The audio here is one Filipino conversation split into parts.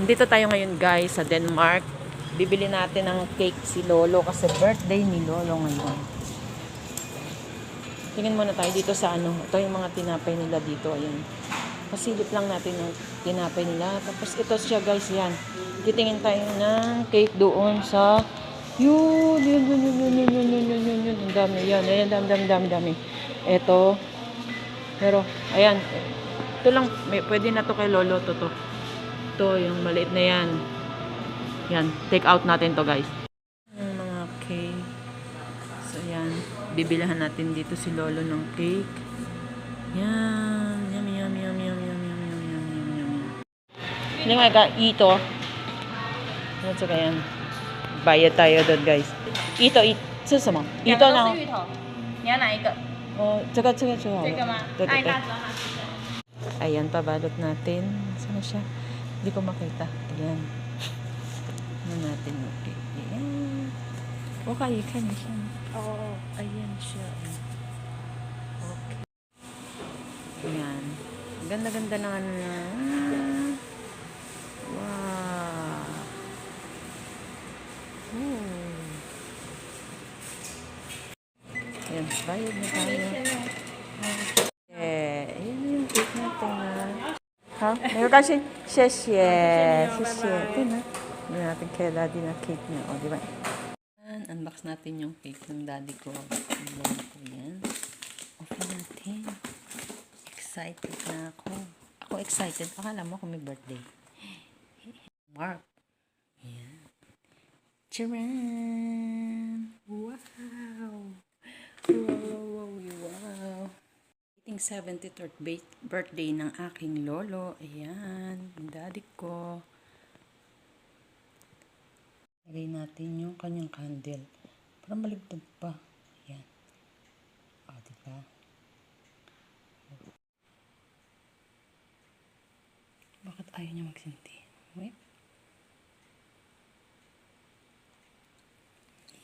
Nandito tayo ngayon guys sa Denmark. Bibili natin ng cake si Lolo kasi birthday ni Lolo ngayon. Tingin muna tayo dito sa ano. Ito yung mga tinapay nila dito. Ayan. Pasilip lang natin yung tinapay nila. Tapos ito siya guys. Yan. Titingin tayo ng cake doon sa yun. Ang dami. Yan. Ayan. Dami. Ito. Pero ayan. Ito lang. Pwede na to kay Lolo. To. Ito, yung maliit na yan. Yan, take out natin to guys. Yung mga cake. So yan, bibilahan natin dito si Lolo ng cake. Yan, yummy. Hindi nga ito. Ano sa yan? Bayad tayo doon guys. Ito. Susama. Ito na. 你要哪一个？ Oh, tsaka. 这个吗？爱大只哈。 Ayan, pabalot natin. Saan siya? Hindi ko makita. Ayan. Ano natin? Okay. Ayan. Okay, kanya siya. Oo. Ayan siya. Okay. Ayan. Ganda ng ano na. Wow. Ayan. Bayad na tayo. Ayan yung cake natin na. Ha? Mayroon kasi, 谢谢. Ito na. Hindi natin kay daddy na cake niya. O, diba? Unbox natin yung cake ng daddy ko. Yan. Open natin. Excited na ako. Ako excited. Akala mo kung may birthday. Mark. Yan. Charan! Wow! Wow! 73rd birthday ng aking lolo. Ayan, ang daddy ko. Lagay natin yung kanyang candle. Parang maligtad pa. Ayan. O, diba? Bakit ayaw niya magsinti? Wait.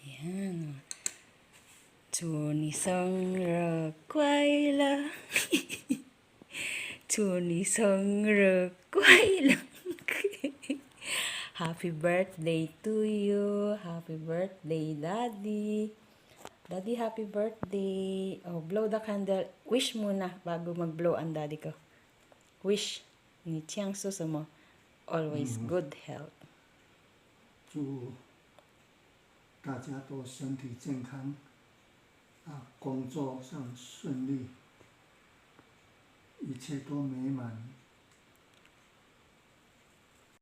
Ayan. 祝你生日快乐祝你生日快乐 Happy birthday to you. Happy birthday, Daddy. Daddy, happy birthday. Oh, blow the candle. Wish muna bago mag-blow ang daddy ko. Wish. Ni Chiang Susumo. Always good health. 祝大家都身体健康。 工作上顺利，一切都美满。